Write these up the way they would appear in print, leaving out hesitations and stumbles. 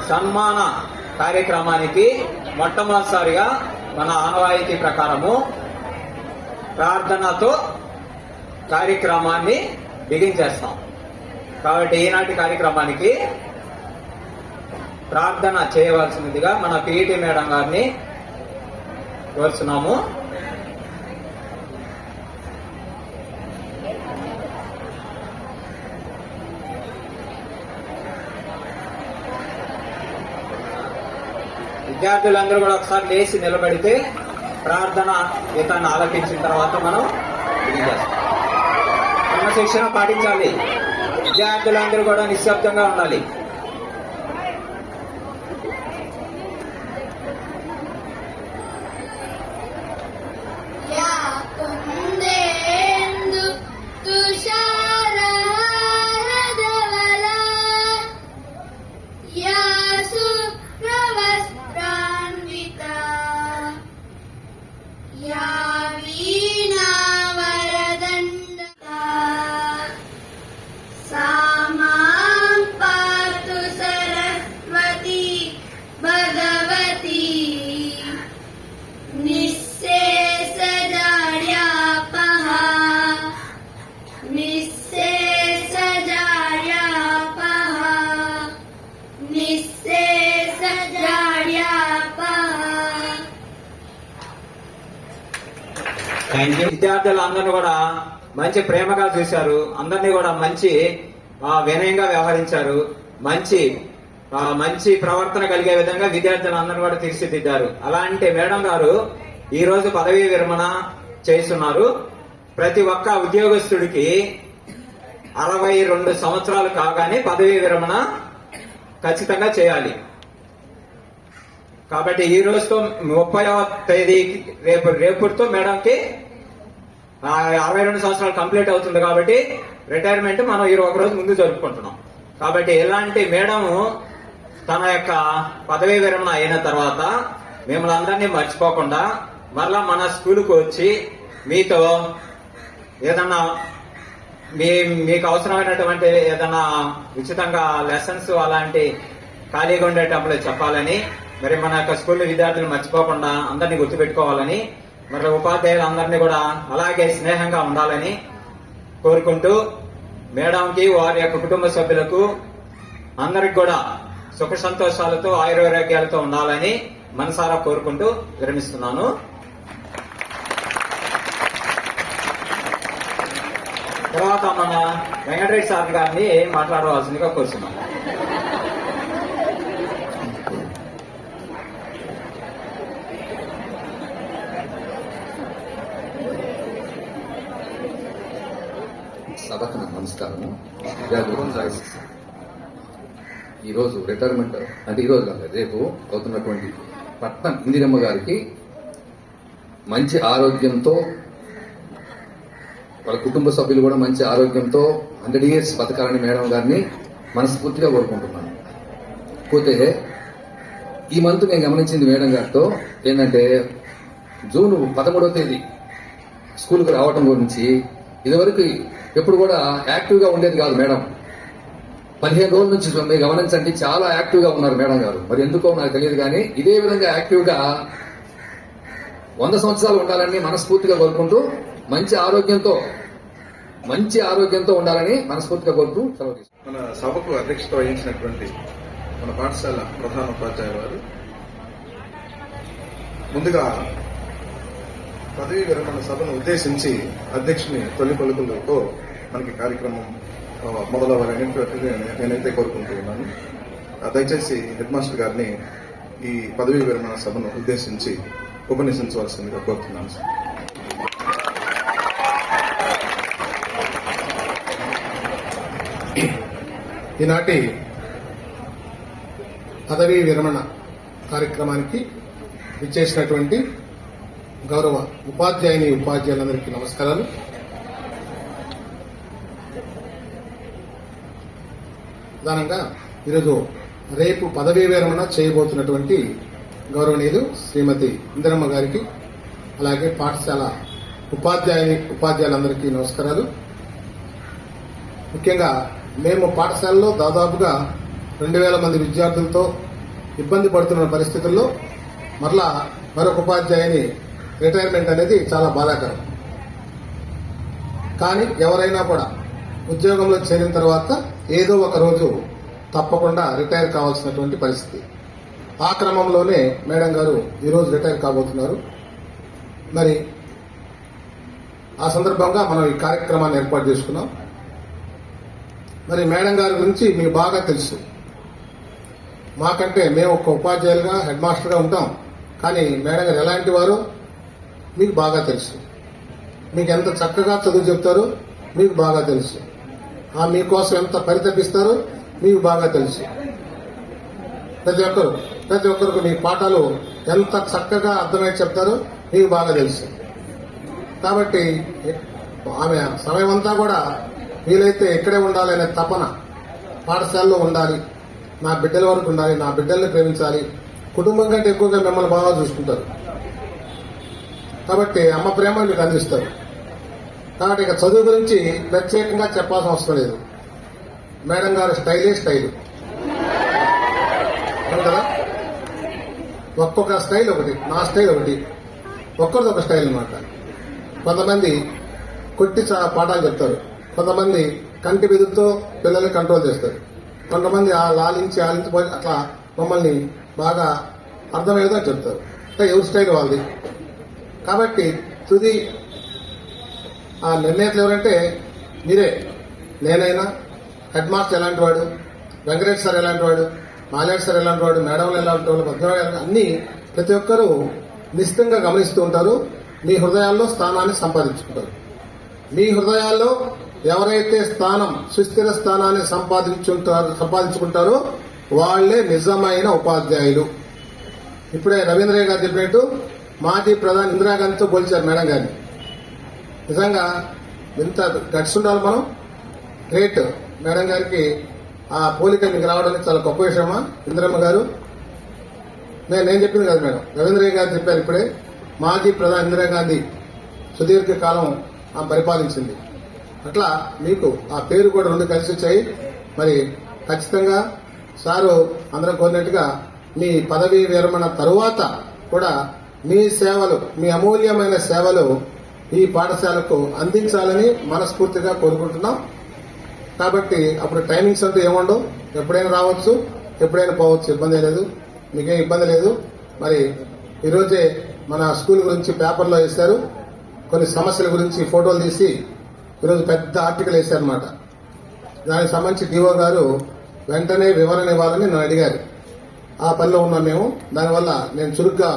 సన్మాన కార్యక్రమానికి మొట్టమొదటిసారిగా మన ఆనవాయితీ ప్రకారము ప్రార్థనతో కార్యక్రమాన్ని బిగించేస్తాం. కాబట్టి ఈనాటి కార్యక్రమానికి ప్రార్థన చేయవలసినదిగా మన పిఈటి మేడం గారిని కోరుతున్నాము. విద్యార్థులందరూ కూడా ఒకసారి లేచి నిలబడితే ప్రార్థన గీతాన్ని ఆలపించిన తర్వాత మనం బిగించేస్తాం. క్రమశిక్షణ పాటించాలి. విద్యార్థులందరూ కూడా నిశ్శబ్దంగా ఉండాలి. విద్యార్థులందరినీ కూడా మంచి ప్రేమగా చూశారు. అందరినీ కూడా మంచి వినయంగా వ్యవహరించారు. మంచి ప్రవర్తన కలిగే విధంగా విద్యార్థులందరూ కూడా తీర్చిదిద్దారు. అలాంటి మేడం గారు ఈ రోజు పదవీ విరమణ చేస్తున్నారు. ప్రతి ఒక్క ఉద్యోగస్తుడికి 62 సంవత్సరాలు కాగానే పదవీ విరమణ ఖచ్చితంగా చేయాలి. కాబట్టి ఈ రోజుతో 30వ తేదీ రేపుతో మేడంకి 62 సంవత్సరాలు కంప్లీట్ అవుతుంది. కాబట్టి రిటైర్మెంట్ మనం ఒక రోజు ముందు జరుపుకుంటున్నాం. కాబట్టి ఇలాంటి మేడం తన యొక్క పదవీ విరమణ అయిన తర్వాత మిమ్మల్ని అందరినీ మర్చిపోకుండా మరలా మన స్కూల్కి వచ్చి మీతో ఏదన్నా మీకు అవసరమైనటువంటి ఏదన్నా ఉచితంగా లెసన్స్ అలాంటి ఖాళీగా ఉండేటప్పుడు చెప్పాలని, మరి మన యొక్క స్కూల్ విద్యార్థులు మర్చిపోకుండా అందరినీ గుర్తుపెట్టుకోవాలని, మరి ఉపాధ్యాయులందరినీ కూడా అలాగే స్నేహంగా ఉండాలని కోరుకుంటూ మేడంకి వారి యొక్క కుటుంబ సభ్యులకు అందరికి కూడా సుఖ సంతోషాలతో ఆయురారోగ్యాలతో ఉండాలని మనసారా కోరుకుంటూ విరమిస్తున్నాను. తర్వాత మన వెంకటరెడ్డి సార్ గారిని మాట్లాడవలసిందిగా కోరుతున్నాను. సభకు నమస్కారము. ఈరోజు రిటైర్మెంట్ అంటే ఈరోజు కాదు, రేపు అవుతున్నటువంటి పట్నం ఇందిరమ్మ గారికి మంచి ఆరోగ్యంతో, వాళ్ళ కుటుంబ సభ్యులు కూడా మంచి ఆరోగ్యంతో 100 years బతకాలని మేడం గారిని మనస్ఫూర్తిగా కోరుకుంటున్నాను. పోతే ఈ మంత్ నేను గమనించింది మేడం గారితో ఏంటంటే, జూన్ 13వ తేదీ స్కూల్కి రావటం గురించి ఇదివరకు ఎప్పుడు కూడా యాక్టివ్గా ఉండేది కాదు మేడం. 15 రోజుల నుంచి మీరు గమనించండి, చాలా యాక్టివ్గా ఉన్నారు మేడం గారు. మరి ఎందుకో నాకు తెలియదు, కానీ ఇదే విధంగా యాక్టివ్గా 100 సంవత్సరాలు ఉండాలని మనస్ఫూర్తిగా కోరుకుంటూ మంచి ఆరోగ్యంతో ఉండాలని మనస్ఫూర్తిగా కోరుతూ సెలవు తీసుకుంటాం. మన సభకు అధ్యక్షత వహించినటువంటి మన పాఠశాల ప్రధాన ఉపాధ్యాయులు వారు ముందుగా పదవీ విరమణ సభను ఉద్దేశించి అధ్యక్షుని తొలి పలుకులతో మనకి కార్యక్రమం మొదలవ్వాలని నేనైతే కోరుకుంటూ ఉన్నాను. దయచేసి హెడ్ మాస్టర్ గారిని ఈ పదవీ విరమణ సభను ఉద్దేశించి ఉపన్యసించవలసిందిగా కోరుతున్నాను. ఈనాటి పదవీ విరమణ కార్యక్రమానికి విచ్చేసినటువంటి గౌరవ ఉపాధ్యాయులందరికీ నమస్కారాలు. ప్రధానంగా ఈరోజు రేపు పదవీ విరమణ చేయబోతున్నటువంటి గౌరవనీయులు శ్రీమతి ఇందిరమ్మ గారికి, అలాగే పాఠశాల ఉపాధ్యాయులందరికీ నమస్కారాలు. ముఖ్యంగా మేము పాఠశాలలో దాదాపుగా 2000 మంది విద్యార్థులతో ఇబ్బంది పడుతున్న పరిస్థితుల్లో మరలా మరొక ఉపాధ్యాయుని రిటైర్మెంట్ అనేది చాలా బాధాకరం. కానీ ఎవరైనా కూడా ఉద్యోగంలో చేరిన తర్వాత ఏదో ఒక రోజు తప్పకుండా రిటైర్ కావాల్సినటువంటి పరిస్థితి. ఆ క్రమంలోనే మేడం గారు ఈరోజు రిటైర్ కాబోతున్నారు. మరి ఆ సందర్భంగా మనం ఈ కార్యక్రమాన్ని ఏర్పాటు చేసుకున్నాం. మరి మేడం గారి గురించి మీకు బాగా తెలుసు. మాకంటే మేము ఒక ఉపాధ్యాయులుగా హెడ్ మాస్టర్గా ఉంటాం, కానీ మేడం గారు ఎలాంటి వారో మీకు బాగా తెలుసు. మీకు ఎంత చక్కగా చదువు చెప్తారో మీకు బాగా తెలుసు. మీకోసం ఎంత పరితపిస్తారో మీకు బాగా తెలుసు. ప్రతి ఒక్కరికి మీ పాఠాలు ఎంత చక్కగా అర్థమై చెప్తారో మీకు బాగా తెలుసు. కాబట్టి ఆమె సమయం అంతా కూడా వీలైతే ఇక్కడే ఉండాలి అనే తపన, పాఠశాలలో ఉండాలి, నా బిడ్డల వరకు ఉండాలి, నా బిడ్డల్ని ప్రేమించాలి, కుటుంబం కంటే ఎక్కువగా మిమ్మల్ని బాగా చూసుకుంటారు. కాబట్టి అమ్మ ప్రేమ మీకు అందిస్తారు. కాబట్టి ఇక చదువు గురించి ప్రత్యేకంగా చెప్పాల్సిన అవసరం లేదు. మేడం గారి స్టైలే స్టైల్ కదా. ఒక్కొక్క స్టైల్ ఒకటి, నా స్టైల్ ఒకటి, ఒక్కరిది ఒక స్టైల్ అన్నమాట. కొంతమంది కొట్టి పాఠాలు చెప్తారు, కొంతమంది కంటి బెదురుతో పిల్లల్ని కంట్రోల్ చేస్తారు, కొంతమంది లాలించి ఆలించిపోయి అట్లా మమ్మల్ని బాగా అర్థమయ్యేదో చెప్తారు. ఎవరి స్టైల్ వాళ్ళది. కాబట్టి తుది ఆ నిర్ణేతలు ఎవరంటే మీరే. నేనైనా, హెడ్ మాస్టర్ ఎలాంటి వాడు, వెంకటేష్ సార్ ఎలాంటి వాడు, మాలేట్ సార్ ఎలాంటి వాడు, మేడంలు ఎలాంటి వాడు, పద్మనాభ అన్ని ప్రతి ఒక్కరూ నిశ్చితంగా గమనిస్తూ ఉంటారు. మీ హృదయాల్లో స్థానాన్ని సంపాదించుకుంటారు. మీ హృదయాల్లో ఎవరైతే సుస్థిర స్థానాన్ని సంపాదించుకుంటారో వాళ్లే నిజమైన ఉపాధ్యాయులు. ఇప్పుడే రవీంద్రయ్య గారు చెప్పినట్టు మాజీ ప్రధాని ఇందిరాగాంధీతో పోల్చారు మేడం గారిని. నిజంగా ఎంత గట్స్ ఉండాలి మనం. గ్రేట్. మేడం గారికి ఆ పోలిక మీకు రావడానికి చాలా గొప్ప విషయమా. ఇందిరమ్మ గారు, నేను చెప్పింది కదా మేడం, రవీంద్రయ్య గారు చెప్పారు ఇప్పుడే. మాజీ ప్రధాని ఇందిరాగాంధీ సుదీర్ఘ కాలం పరిపాలించింది. అట్లా మీకు ఆ పేరు కూడా రెండు కలిసి వచ్చాయి. మరి ఖచ్చితంగా సారు అందరం కోరినట్టుగా మీ పదవీ విరమణ తరువాత కూడా మీ సేవలు, మీ అమూల్యమైన సేవలు ఈ పాఠశాలకు అందించాలని మనస్ఫూర్తిగా కోరుకుంటున్నాం. కాబట్టి అప్పుడు టైమింగ్స్ అంటూ ఏముండవు, ఎప్పుడైనా రావచ్చు, ఎప్పుడైనా పోవచ్చు, ఇబ్బంది లేదు, మీకేం ఇబ్బంది లేదు. మరి ఈరోజే మన స్కూల్ గురించి పేపర్లో వేశారు, కొన్ని సమస్యల గురించి ఫోటోలు తీసి ఈరోజు పెద్ద ఆర్టికల్ వేశారనమాట. దానికి సంబంధించి డిఓ గారు వెంటనే వివరణ ఇవ్వాలని నన్ను అడిగారు. ఆ పనిలో ఉన్నాం మేము. దానివల్ల నేను చురుగ్గా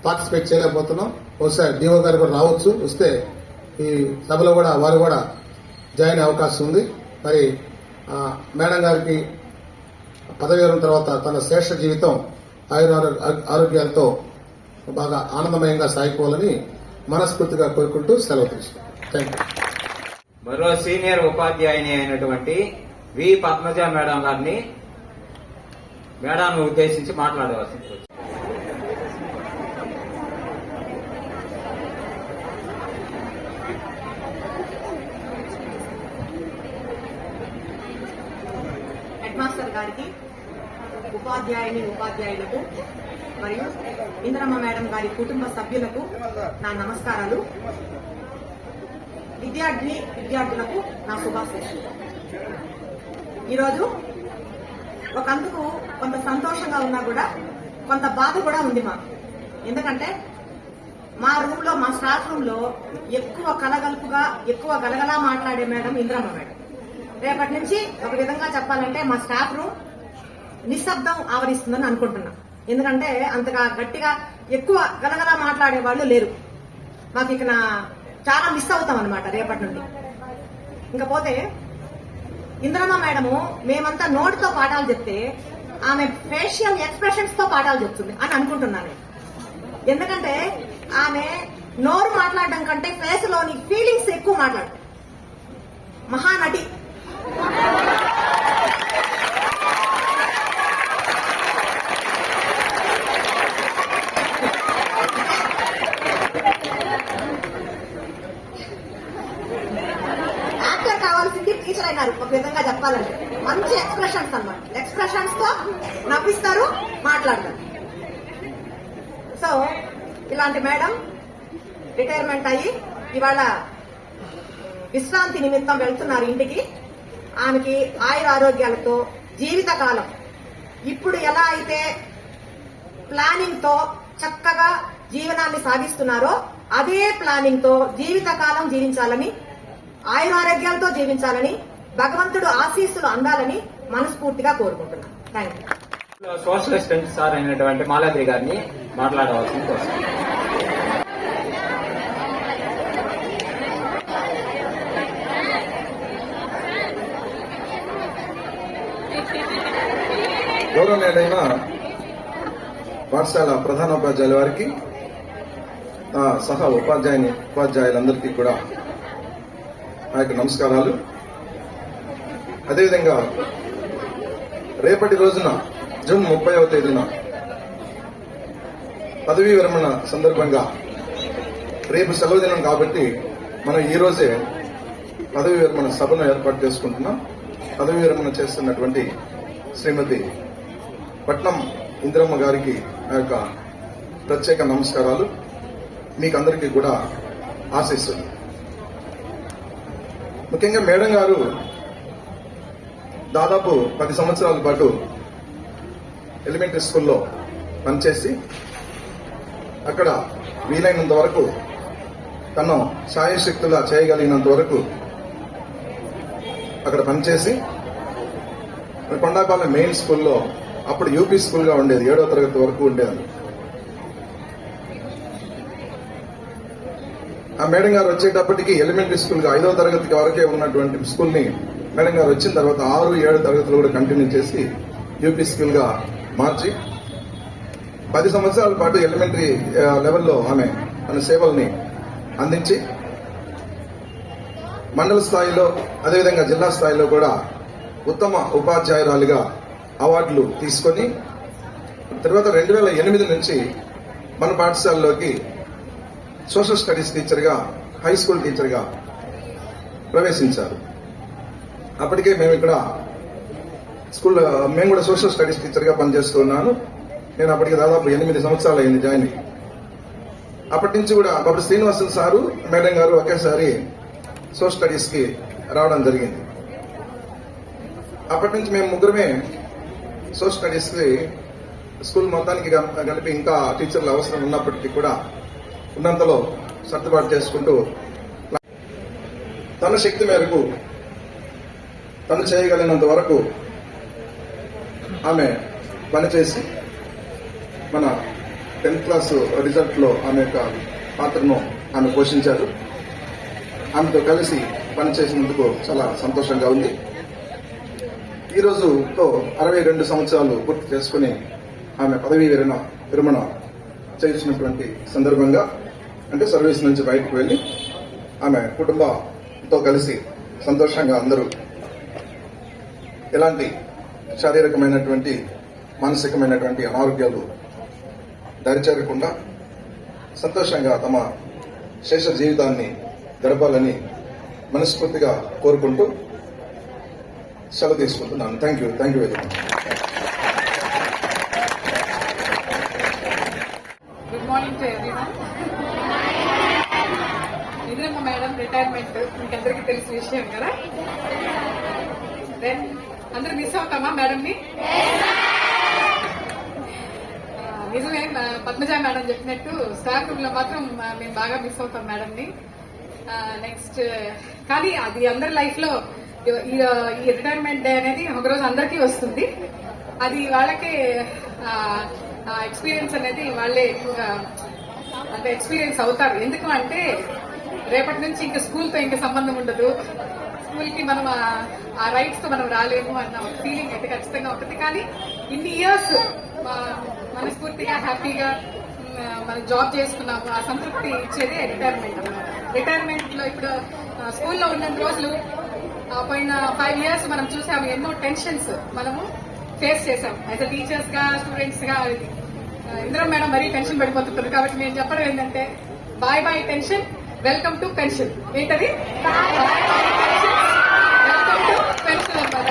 పార్టిసిపేట్ చేయలేకపోతున్నాం. ఒకసారి డిఓ గారు కూడా రావచ్చు, వస్తే ఈ సభలో కూడా వారు కూడా జాయిన్ అయ్యే అవకాశం ఉంది. మరి మేడం గారికి పదవి విరమణ తర్వాత తన శ్రేష్ఠ జీవితం ఆరోగ్యాలతో బాగా ఆనందమయంగా సాగిపోవాలని మనస్ఫూర్తిగా కోరుకుంటూ సెలవు తీసుకుంటాం. Thank you. మరో సీనియర్ ఉపాధ్యాయుని అయినటువంటి వి పద్మజ మేడం గారిని మేడాన్ని ఉద్దేశించి మాట్లాడవలసింది. హెడ్ మాస్టర్ గారికి, ఉపాధ్యాయులకు మరియు ఇందిరమ్మ మేడం గారి కుటుంబ సభ్యులకు నా నమస్కారాలు. విద్యార్థులకు నా శుభాశీస్సులు. ఈరోజు ఒకందుకు కొంత సంతోషంగా ఉన్నా కూడా కొంత బాధ కూడా ఉంది మాకు. ఎందుకంటే మా రూమ్ లో, మా స్టాఫ్ రూమ్ లో ఎక్కువ గలగలా మాట్లాడే మేడం ఇందిరమ్మ మేడం. రేపటి నుంచి ఒక విధంగా చెప్పాలంటే మా స్టాఫ్ రూమ్ నిశ్శబ్దం ఆవరిస్తుందని అనుకుంటున్నాం. ఎందుకంటే అంతగా గట్టిగా ఎక్కువ గలగలా మాట్లాడే వాళ్ళు లేరు. మాకు ఇక చాలా మిస్ అవుతాం అనమాట రేపటి నుండి. ఇంకపోతే ఇందిరమ్మ మేడము మేమంతా నోటితో పాఠాలు చెప్తే ఆమె ఫేషియల్ ఎక్స్ప్రెషన్స్ తో పాఠాలు చెప్తుంది అని అనుకుంటున్నాను. ఎందుకంటే ఆమె నోరు మాట్లాడడం కంటే ఫేస్ లోని ఫీలింగ్స్ ఎక్కువ మాట్లాడు. మహానటి. యాక్టర్ కావాల్సింది టీచర్ అయినారు ఒక విధంగా చెప్పాలంటే. మంచి ఎక్స్ప్రెషన్స్ అన్నమాట. ఎక్స్ప్రెషన్స్ తో నవ్విస్తారు, మాట్లాడతారు. సో ఇలాంటి మేడం రిటైర్మెంట్ అయ్యి ఇవాళ విశ్రాంతి నిమిత్తం వెళ్తున్నారు ఇంటికి. ఆమెకి ఆయుర ఆరోగ్యాలతో జీవితకాలం ఇప్పుడు ఎలా అయితే ప్లానింగ్ తో చక్కగా జీవనాన్ని సాగిస్తున్నారో అదే ప్లానింగ్ తో జీవితకాలం జీవించాలని, ఆయురారోగ్యాలతో జీవించాలని, భగవంతుడు ఆశీస్సులు అందాలని మనస్ఫూర్తిగా కోరుకుంటున్నాను. Thank you. Social assistant sir అయినటువంటి మాలాద్రి గారిని మాట్లాడవలసింది కోసం. గౌరవనీయులైన పాఠశాల ప్రధానోపాధ్యాయుల వారికి, సహ ఉపాధ్యాయులందరికీ కూడా నా యొక్క నమస్కారాలు. అదేవిధంగా రేపటి రోజున జూన్ 30వ తేదీన పదవీ విరమణ సందర్భంగా, రేపు సెలవు దినం కాబట్టి మనం ఈ రోజే పదవీ విరమణ సభను ఏర్పాటు చేసుకుంటున్నాం. పదవీ విరమణ చేస్తున్నటువంటి శ్రీమతి పట్నం ఇందిరమ్మ గారికి నా యొక్క ప్రత్యేక నమస్కారాలు. మీకందరికీ కూడా ఆశీస్సులు. ముఖ్యంగా మేడం గారు దాదాపు 10 సంవత్సరాల పాటు ఎలిమెంటరీ స్కూల్లో పనిచేసి అక్కడ వీలైనంత వరకు తను సాయశక్తులా చేయగలిగినంత వరకు అక్కడ పనిచేసి కొండాపాలెం మెయిన్ స్కూల్లో, అప్పుడు యూపీ స్కూల్గా ఉండేది, 7వ తరగతి వరకు ఉండేది. ఆ మేడం గారు వచ్చేటప్పటికి ఎలిమెంటరీ స్కూల్ గా 5వ తరగతి వరకే ఉన్నటువంటి స్కూల్ ని మేడం గారు వచ్చిన తర్వాత 6, 7 తరగతులు కూడా కంటిన్యూ చేసి యూపీ స్కూల్ గా మార్చి 10 సంవత్సరాల పాటు ఎలిమెంటరీ లెవెల్లో ఆమె తన సేవల్ని అందించి మండల స్థాయిలో అదేవిధంగా జిల్లా స్థాయిలో కూడా ఉత్తమ ఉపాధ్యాయురాలిగా అవార్డులు తీసుకొని తర్వాత 2008 నుంచి మన పాఠశాలలోకి సోషల్ స్టడీస్ టీచర్గా, హై స్కూల్ టీచర్గా ప్రవేశించారు. అప్పటికే మేము ఇక్కడ మేము కూడా సోషల్ స్టడీస్ టీచర్గా పనిచేస్తున్నాను. నేను అప్పటికి దాదాపు 8 సంవత్సరాలు అయింది జాయిన్. అప్పటి నుంచి కూడా అప్పుడు శ్రీనివాసన్ సారు, మేడం గారు ఒకేసారి సోషల్ స్టడీస్ కి రావడం జరిగింది. అప్పటి నుంచి మేము ముగ్గురమే సోషల్ స్టడీస్ కి స్కూల్ మొత్తానికి కలిపి ఇంకా టీచర్ల అవసరం ఉన్నప్పటికీ కూడా ఉన్నంతలో సర్దుబాటు చేసుకుంటూ తన శక్తి మేరకు తను చేయగలిగినంత వరకు ఆమె పనిచేసి మన 10th క్లాస్ రిజల్ట్ లో ఆమె యొక్క పాత్రను ఆమె పోషించారు. ఆమెతో కలిసి పనిచేసినందుకు చాలా సంతోషంగా ఉంది. ఈ రోజుతో 62 సంవత్సరాలు పూర్తి చేసుకుని ఆమె పదవీ విరమణ చేసినటువంటి సందర్భంగా, అంటే సర్వీస్ నుంచి బయటకు వెళ్లి ఆమె కుటుంబంతో కలిసి సంతోషంగా అందరూ ఎలాంటి శారీరకమైనటువంటి మానసికమైనటువంటి అనారోగ్యాలు దరిచేరకుండా సంతోషంగా తమ శేష జీవితాన్ని గడపాలని మనస్ఫూర్తిగా కోరుకుంటూ సెలవు తీసుకుంటున్నాను. Thank you very much. Good morning to everyone. Indiramma madam retirement మీకు అందరికీ తెలిసిన విషయం కదా. దెన్ అందరూ మిస్ అవుతామా మేడంని? నిజమే, పద్మజ మేడం చెప్పినట్టు స్టాఫ్ రూమ్ లో మాత్రం మేము బాగా మిస్ అవుతాం మేడంని. నెక్స్ట్ కానీ అది అందరి లైఫ్ లో ఈ రిటైర్మెంట్ డే అనేది ఒకరోజు అందరికీ వస్తుంది. అది వాళ్ళకే ఎక్స్పీరియన్స్ అనేది వాళ్ళే ఎక్కువగా అంటే ఎక్స్పీరియన్స్ అవుతారు. ఎందుకు అంటే రేపటి నుంచి ఇంకా స్కూల్ తో ఇంకా సంబంధం ఉండదు, స్కూల్ కి మనం ఆ రైట్స్ తో మనం రాలేము అన్న ఒక ఫీలింగ్ అయితే ఖచ్చితంగా ఉంటుంది. కానీ ఇన్ని ఇయర్స్ మనస్ఫూర్తిగా హ్యాపీగా మనం జాబ్ చేసుకున్నాము, ఆ సంతృప్తి ఇచ్చేదే రిటైర్మెంట్ అన్నమాట. రిటైర్మెంట్ లో ఇప్పుడు స్కూల్లో ఉన్నంత రోజులు పోయిన 5 years మనం చూసాము, ఎన్నో టెన్షన్స్ మనము ఫేస్ చేసాం యాజ్ అ టీచర్స్ గా, స్టూడెంట్స్ గా. ఇందిరా మేడం మరీ టెన్షన్ పడిపోతుంటారు. కాబట్టి నేను చెప్పడం ఏంటంటే bye bye tension, welcome to pension. ఏంటది? వెల్కమ్ టు పెన్షన్ అన్నమాట.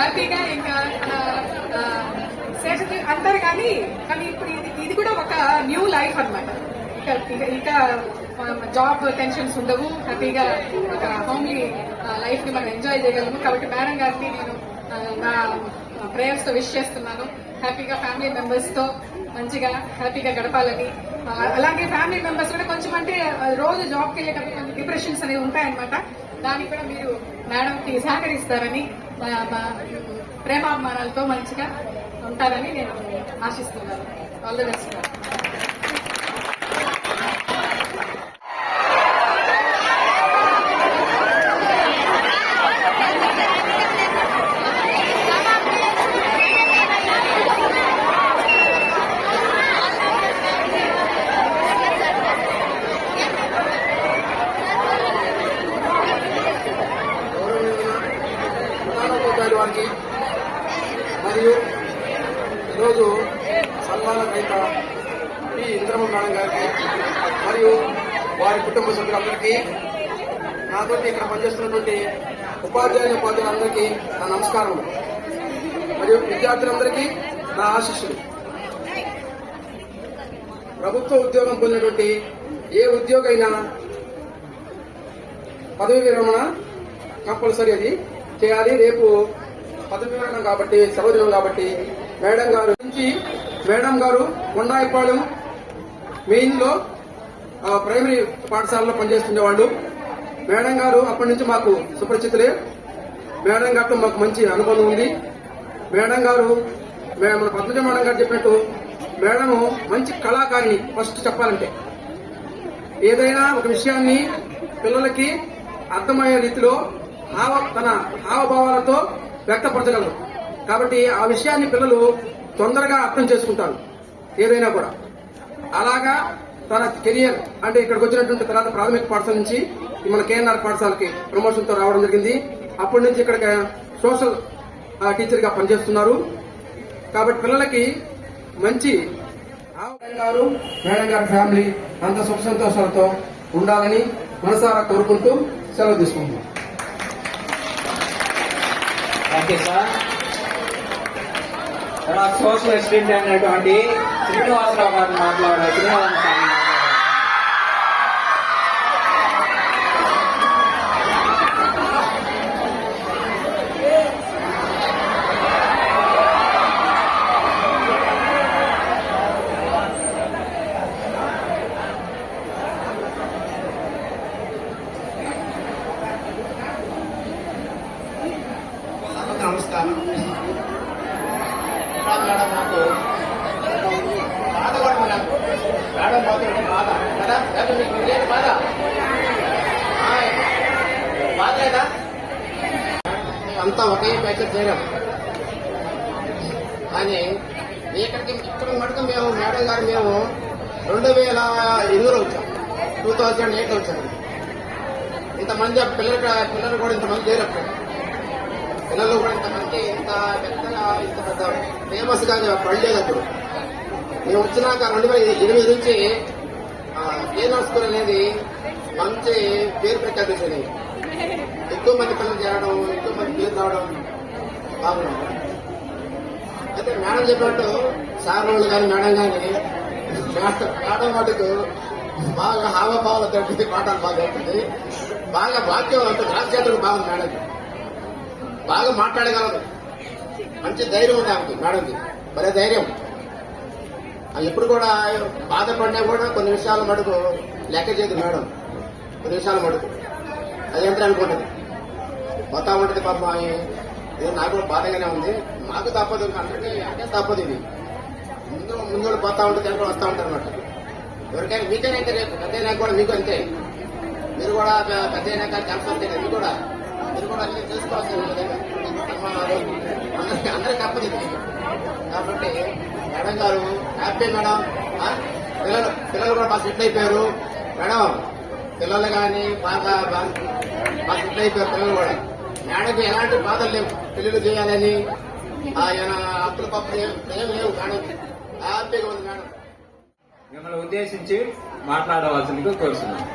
హ్యాపీగా ఇంకా శేష అంటారు కానీ ఇప్పుడు ఇది కూడా ఒక న్యూ లైఫ్ అన్నమాట. ఇక జాబ్ టెన్షన్స్ ఉండవు, హ్యాపీగా ఒక హోమ్లీ లైఫ్ ని మనం ఎంజాయ్ చేయగలము. కాబట్టి మేడం గారికి నేను నా ప్రేయర్స్ తో విష్ చేస్తున్నాను. హ్యాపీగా ఫ్యామిలీ మెంబర్స్ తో మంచిగా హ్యాపీగా గడపాలని. అలాగే ఫ్యామిలీ మెంబర్స్ కూడా కొంచెం అంటే రోజు జాబ్కి వెళ్ళేటప్పుడు కొంచెం డిప్రెషన్స్ అనేవి ఉంటాయన్నమాట. దానికి కూడా మీరు మేడం కి సహకరిస్తారని, ప్రేమాభిమానాలతో మంచిగా ఉంటారని నేను ఆశిస్తున్నాను. All the best. ప్రధానోపాధ్యాయులు వారికి మరియు ఈరోజు సన్మాన గ్రహీత పి ఇంద్రమ్మ మేడం గారికి మరియు వారి కుటుంబ సభ్యులందరికీ, నాతోటి ఇక్కడ పనిచేస్తున్నటువంటి ఉపాధ్యాయులందరికీ నా నమస్కారం మరియు విద్యార్థులందరికీ నా ఆశీస్సులు. ప్రభుత్వ ఉద్యోగం పొందినటువంటి ఏ ఉద్యోగైనా పదవి విరమణ కంపల్సరీ అది చేయాలి. రేపు పదవి విరమణ కాబట్టి సెలవు దినం కాబట్టి మేడం గారు నుంచి మేడం గారు కొండాయిపాలెం మెయిన్ లో ప్రైమరీ పాఠశాలలో పనిచేస్తుండేవాళ్ళు. మేడం గారు అప్పటి నుంచి మాకు సుపరిచితులే. మేడం గారితో మాకు మంచి అనుబంధం ఉంది. మేడం గారు మన పద్మజ మేడం గారు చెప్పినట్టు మేడం మంచి కళాకారిణి. ఫస్ట్ చెప్పాలంటే ఏదైనా ఒక విషయాన్ని పిల్లలకి అర్థమయ్యే రీతిలో తన హావభావాలతో వ్యక్తపరచగలరు. కాబట్టి ఆ విషయాన్ని పిల్లలు తొందరగా అర్థం చేసుకుంటారు ఏదైనా కూడా. అలాగా తన కెరియర్ అంటే ఇక్కడికి వచ్చినటువంటి తర్వాత ప్రాథమిక పాఠశాల నుంచి మన కేఎన్ఆర్ పాఠశాలకి ప్రమోషన్ తో రావడం జరిగింది. అప్పటి నుంచి ఇక్కడ సోషల్ టీచర్ గా పనిచేస్తున్నారు. కాబట్టి పిల్లలకి మంచి గారు మేడం గారి ఫ్యామిలీ అంత సుఖ సంతోషాలతో ఉండాలని మనసారా కోరుకుంటూ సెలవు తీసుకుంటున్నాం. Thank you sir. తర్వాత సోషల్ అసిస్టెంట్ అయినటువంటి శ్రీనివాసరావు గారిని మాట్లాడారు. శ్రీనివాసరావు గారు. నమస్కారం. మేడం నాకు బాధ కూడా మేడం పోతుంటే బాధ కదా, మీకు లేదు బాధ బాధ లేదా? అంతా ఒకే ప్యాకెట్ చేయడం కానీ ఇక్కడ మటుకు మేము మేడం గారు మేము 2008లో వచ్చాం, 2008లో వచ్చాము. ఇంతమంది పిల్లలు కూడా ఇంతమంది చేరప్పుడు పిల్లలు కూడా ఇంతమంది ఇంత పెద్దగా ఇంత పెద్ద ఫేమస్ గా పడలేదు. అప్పుడు మేము వచ్చినాక 2008 నుంచి కేఎన్ఆర్ స్కూల్ అనేది మంచి పేరు ప్రఖ్యాతించింది. ఎక్కువ మంది పిల్లలు చేరడం, ఎక్కువ మంది పేరు రావడం బాగున్నాం. అయితే మేడం చెప్పినట్టు సార్ వాళ్ళు కానీ మేడం కానీ మేడం మటుకు బాగా హావభావాలతో పాఠాలు బాగా అవుతుంది. బాగా వాక్యం అంటే రాజ్యాలకు బాగుంది మేడం. బాగా మాట్లాడగలదు, మంచి ధైర్యం ఉంది ఆమెకి మేడంకి, భలే ధైర్యం. ఎప్పుడు కూడా బాధపడినా కూడా కొన్ని విషయాల మటుకు లెక్క చేయదు మేడం. కొన్ని విషయాల మటుకు అదేంటే అనుకుంటుంది, పోతా ఉంటుంది. పాప ఇది నాకు కూడా బాధగానే ఉంది. మాకు తప్పదు, అందరికీ అంటే తప్పదు. ఇది ముందు పోతా ఉంటుంది, వెనక వస్తూ ఉంటారు అన్నమాట. ఎవరికైనా మీకైనా అయితే రేపు పెద్దయినా కూడా మీకు అంతే. మీరు కూడా పెద్ద అయినాక ఛాన్స్ వస్తే మీరు కూడా అన్ని తెలుసుకోవాల్సింది. అందరికి తప్పదు ఇది. కాబట్టి మేడం గారు హ్యాపీ మేడం. పిల్లలు కూడా బాగా సెటిల్ అయిపోయారు మేడం. పిల్లలు కానీ బాగా సెటిల్ అయిపోయారు పిల్లలు కూడా. మేడంకి ఎలాంటి బాధలు లేవు, పెళ్లిళ్ళు చేయాలని అప్పుల పప్పులు ఏం లేవు మేడం. హ్యాపీగా ఉంది మేడం. మిమ్మల్ని ఉద్దేశించి మాట్లాడవలసిందిగా కోరుతున్నాను.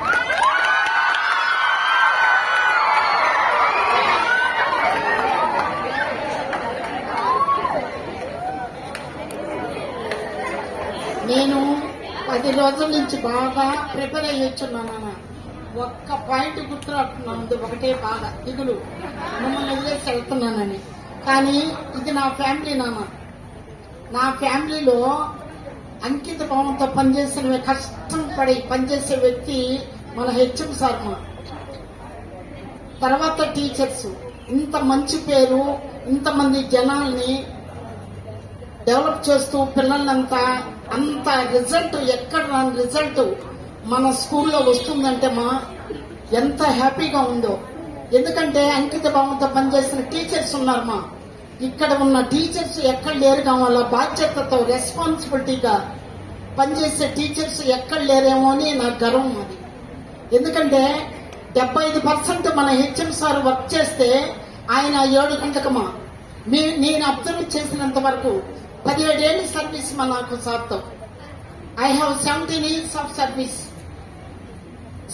10 రోజుల నుంచి బాగా ప్రిపేర్ అయ్యొచ్చున్నాను నాన్న. ఒక్క పాయింట్ గుర్తురాకున్నాను, ఒకటే బాధ దిగులు, మిమ్మల్ని వదిలేసి వెళ్తున్నానని. కానీ ఇది నా ఫ్యామిలీ నాన్న. నా ఫ్యామిలీలో అంకిత భావంతో పనిచేసిన, కష్టం పడి పనిచేసే వ్యక్తి మన హెచ్ఎం సార్. మా తర్వాత టీచర్స్, ఇంత మంచి పేరు, ఇంతమంది జనాల్ని డెవలప్ చేస్తూ పిల్లలంతా అంత రిజల్ట్, ఎక్కడ రాని రిజల్ట్ మన స్కూల్లో వస్తుందంటే మా ఎంత హ్యాపీగా ఉందో. ఎందుకంటే అంకిత భావంతో పనిచేసిన టీచర్స్ ఉన్నారు మా. ఇక్కడ ఉన్న టీచర్స్ ఎక్కడ లేరు కావాల, బాధ్యతతో రెస్పాన్సిబిలిటీగా పనిచేసే టీచర్స్ ఎక్కడ లేరేమో అని నాకు గర్వం అది. ఎందుకంటే 75% మన హెచ్ఎం సార్ వర్క్ చేస్తే ఆయన 7 గంటలకమా. నేను అబ్జర్వ్ చేసినంత వరకు 17 ఏళ్ళ సర్వీస్ మా నాకు సార్తో. I have 17 years of service.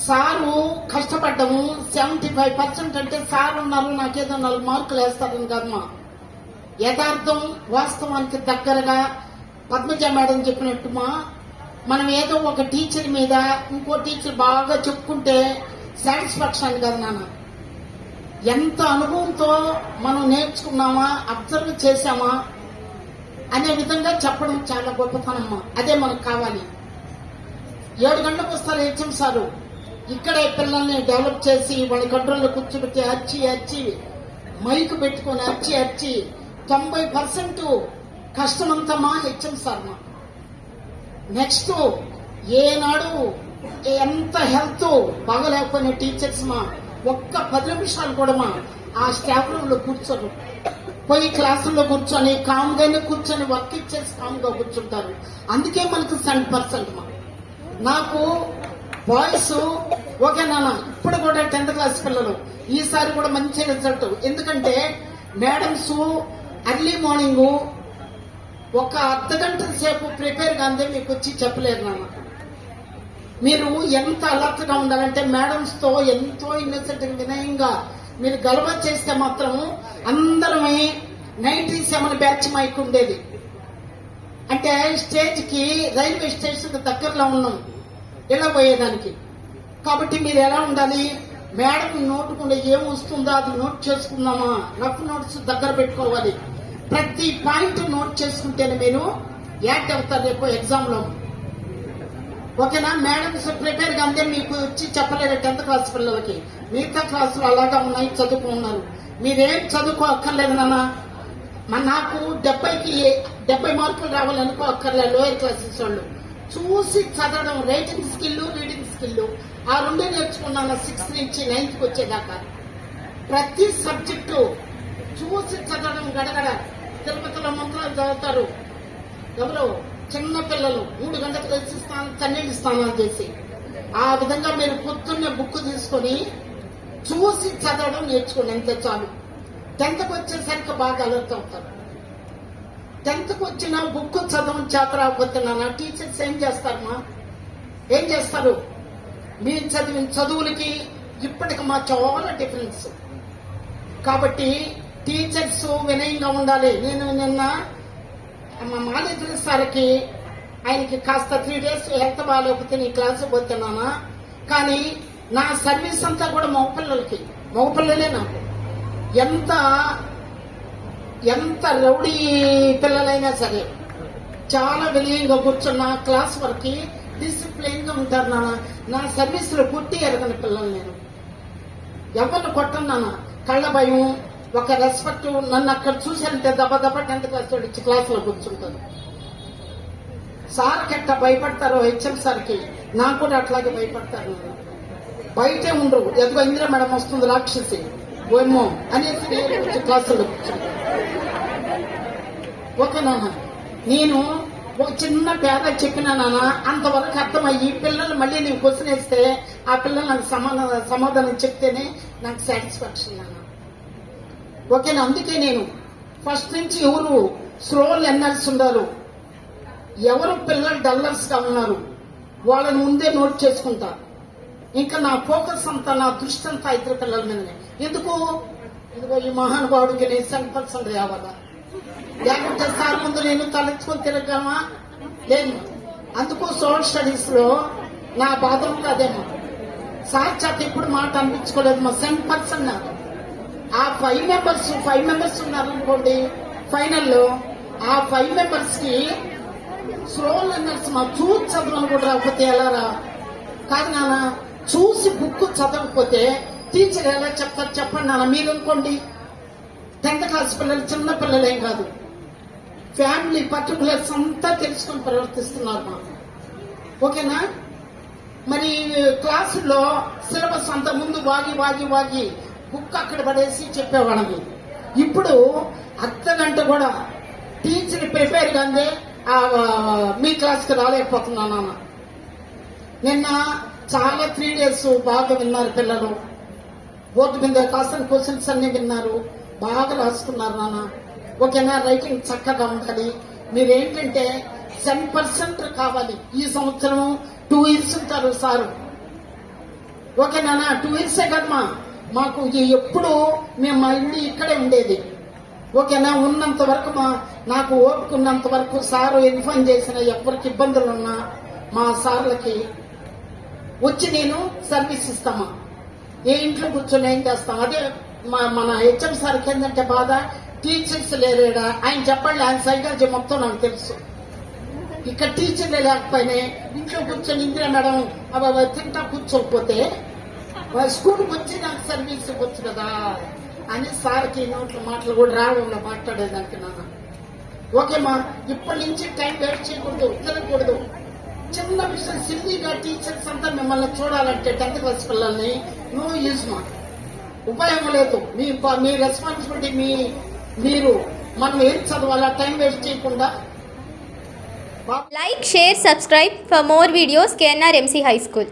Sir కష్టపడ్డాము. 75% అంటే సార్ ఉన్నారు నాకేదో 4 మార్కులు వేస్తారని కదమ్మా. యథార్థం వాస్తవానికి దగ్గరగా పద్మజ మేడం చెప్పినట్టు మా, మనం ఏదో ఒక టీచర్ మీద ఇంకో టీచర్ బాగా చెప్పుకుంటే సాటిస్ఫాక్షన్ కదా నాన్న. ఎంత అనుభవంతో మనం నేర్చుకున్నామా, అబ్జర్వ్ చేశామా అనే విధంగా చెప్పడం చాలా గొప్పతనమ్మా. అదే మనకు కావాలి. 7 గంటలకు వస్తారు హెచ్ఎం సారు. ఇక్కడే పిల్లల్ని డెవలప్ చేసి వాళ్ళ కంట్రోల్లో కూర్చోబెట్టి అచ్చి మైక్ పెట్టుకొని అచ్చి 90% కష్టమంతా మా హెచ్ఎం సార్ మా. నెక్స్ట్ ఏనాడు ఎంత హెల్త్ బాగలేకపోయిన టీచర్స్ మా ఒక్క 10 నిమిషాలు కూడా మా ఆ స్టాఫ్ రూమ్ లో కూర్చోరు. పోయి క్లాసుల్లో కూర్చొని కామ్గానే కూర్చొని వర్క్ ఇచ్చేసి కామ్గా కూర్చుంటారు. అందుకే మనకు 100% మా. నాకు బాయ్స్ ఓకే నాన్న, ఇప్పుడు కూడా 10th క్లాస్ పిల్లలు ఈసారి కూడా మంచి రిజల్ట్. ఎందుకంటే మేడమ్స్ ఎర్లీ మార్నింగ్ ఒక అర్ధగంట సేపు ప్రిపేర్ కాందే మీకు వచ్చి చెప్పలేరు నాన్న. మీరు ఎంత అలర్ట్ గా ఉండాలంటే మేడమ్స్ తో ఎంతో ఇన్నోసెంట్ వినయంగా మీరు గలవ చేస్తే మాత్రం అందరమే 97 బ్యాచ్ మైక్ ఉండేది. అంటే స్టేజ్ కి రైల్వే స్టేషన్ దగ్గరలో ఉన్నాం ఇలా పోయేదానికి. కాబట్టి మీరు ఎలా ఉండాలి, మేడం నోటుకుండా ఏం వస్తుందో అది నోట్ చేసుకుందామా, రఫ్ నోట్స్ దగ్గర పెట్టుకోవాలి. ప్రతి పాయింట్ నోట్ చేసుకుంటేనే మీరు యాక్ట్ అవుతారు రేపు ఎగ్జామ్ లో. ఓకేనా? మేడమ్స్ ప్రిపేర్ గా అందే మీకు వచ్చి చెప్పలేరు 10th క్లాస్ పిల్లలకి. మిగతా క్లాసులు అలాగా ఉన్నాయి, చదువుకున్నారు. మీరేం చదువుకో అక్కర్లేదు నాన్న. నాకు 70 మార్కులు రావాలనుకో అక్కర్లేదు. లోయర్ క్లాసెస్ వాళ్ళు చూసి చదవడం, రైటింగ్ స్కిల్, రీడింగ్ స్కిల్ ఆ 2 నేర్చుకున్నాను 6th నుంచి 9th వచ్చేదాకా. ప్రతి సబ్జెక్టు చూసి చదవడం గడగడ. తిరుపతిలో మంత్రాలు చదువుతారు ఎవరు చిన్న పిల్లలు 3 గంటలకు లేచి చన్నీళ్ళు స్నానాలు చేసి. ఆ విధంగా మీరు పొద్దున్నే బుక్ తీసుకొని చూసి చదవడం నేర్చుకోండి, అంతే చాలు. 10th వచ్చేసరికి బాగా అలర్ట్ అవుతారు. 10th వచ్చిన బుక్ చదవడం చేత రాకపోతే నాన్న టీచర్స్ ఏం చేస్తారమ్మా? ఏం చేస్తారు? మీరు చదివిన చదువులకి ఇప్పటికి మా చాలా డిఫరెన్స్. కాబట్టి టీచర్స్ వినయంగా ఉండాలి. నేను నిన్న మా మానేజర్ సార్కి ఆయనకి కాస్త 3 days హెల్త్ బాగాలేకపోతే నీ క్లాసు పోతున్నానా, కానీ నా సర్వీస్ అంతా కూడా మగపిల్లలే. నాకు ఎంత రౌడీ పిల్లలైనా సరే చాలా వినయంగా కూర్చున్న క్లాస్ వరకు డిసిప్లైన్ గా ఉంటారు నాన్న. నా సర్వీస్ లో కొట్టి ఎరగని పిల్లలు నేను ఎవరిని కొట్టను నాన్న. కళ్ళ భయం, ఒక రెస్పెక్ట్. నన్ను అక్కడ చూసానంటే దెబ్బ 10th క్లాస్ వచ్చి క్లాస్ లో కూర్చుంటారు. సార్కి ఎట్లా భయపడతారో హెచ్ఎం సార్కి నాకు కూడా అట్లాగే భయపడతారు. బయటే ఉండరు. ఎదుగు ఇందిరా మేడం వస్తుంది రాక్షసి ఏమో అనేసి వచ్చి క్లాసులో కూర్చుంటారు. ఓకే నాన్న, నేను ఒక చిన్న పేద చెప్పినా నాన్న అంతవరకు అర్థమయ్యి పిల్లలు మళ్ళీ నేను క్వశ్చన్ వేస్తే ఆ పిల్లలు నాకు సమాధానం చెప్తేనే నాకు సాటిస్ఫాక్షన్ నాన్న. ఓకేనా? అందుకే నేను ఫస్ట్ నుంచి ఎవరు స్లో లెర్నర్స్ ఉన్నారు, ఎవరు పిల్లలు డల్లర్స్ గా ఉన్నారు వాళ్ళని ముందే నోట్ చేసుకుంటా. ఇంకా నా ఫోకస్ అంతా, నా దృష్టి అంతా ఇద్దరు పిల్లల మీదనే. ఎందుకో ఈ మహానుభావుడికి నేను 100% రావాలా? లేకపోతే సార్ ముందు నేను తలెత్తుకొని తిరగలమా? లేదు. అందుకు సోషల్ స్టడీస్ లో నా బాధ ఉంది అదేమో. సార్ చేత ఎప్పుడు మాట అనిపించుకోలేదు మా 10% నాకు. ఆ 5 మెంబర్స్ ఉన్నారనుకోండి ఫైనల్లో, ఆ 5 మెంబర్స్ కి స్లో లెర్నర్స్ మా చూసి చదవని కూడా రాకపోతే ఎలారా? కాదు నాన్న, చూసి బుక్ చదవకపోతే టీచర్ ఎలా చెప్తారు చెప్పండి నాన్న. మీరు అనుకోండి 10th క్లాస్ పిల్లలు చిన్న పిల్లలేం కాదు, ఫ్యామిలీ పర్టికులర్స్ అంతా తెలుసుకొని ప్రవర్తిస్తున్నారు మాకు. ఓకేనా? మరి క్లాసుల్లో సిలబస్ అంత ముందు వాగి బుక్ అక్కడ పడేసి చెప్పేవాళ్ళని. ఇప్పుడు అర్ధగంట కూడా టీచర్ ప్రిపేర్ గానే మీ క్లాస్కి రాలేకపోతున్నా నాన్న. నిన్న చాలా 3 days బాగా విన్నారు పిల్లలు, బోర్డు మీద కాసిన క్వశ్చన్స్ అన్ని విన్నారు, బాగా రాసుకున్నారు నాన్న. ఓకేనా? రైటింగ్ చక్కగా ఉండాలి. మీరేంటంటే 10% కావాలి. ఈ సంవత్సరం 2 years ఉంటారు సారు. ఓకేనా? 2 years కదమ్మా మాకు. ఎప్పుడు మేము మా ఇల్లు ఇక్కడే ఉండేది. ఓకేనా? ఉన్నంత వరకు నాకు ఓపిక ఉన్నంత వరకు సారు ఇన్ఫార్మ్ చేసిన ఎవరికి ఇబ్బందులు ఉన్నా మా సార్లకి వచ్చి నేను సర్వీస్ ఇస్తామా. ఏ ఇంట్లో కూర్చొని ఏం చేస్తాం. అదే మన హెచ్ఎం సార్కి ఏంటంటే బాధ, టీచర్స్ లేరేడా. ఆయన చెప్పండి, ఆయన సైకాలజీ మొత్తం నాకు తెలుసు. ఇక్కడ టీచర్లే లేకపోయినా ఇంట్లో కూర్చొని ఇందిరా మేడం తింటా కూర్చోకపోతే స్కూల్కి వచ్చి నాకు సర్వీస్ ఇవ్వచ్చు కదా అని సార్కి నోట్ల మాటలు కూడా రావడంలో మాట్లాడేదానికి నాన్న. ఓకేమా? ఇప్పటి నుంచి టైం వేస్ట్ చేయకూడదు, తిరగకూడదు. చిన్న విషయం సిల్లీగా టీచర్స్ అంతా మిమ్మల్ని చూడాలంటే 10th క్లాస్ పిల్లల్ని నో యూజ్ మా, ఉపయోగం లేదు. మీ రెస్పాన్సిబిలిటీ మీరు మనం ఏం చదవాలా టైం వేస్ట్ చేయకుండా. Like, share, subscribe for more videos. KNR MC High School.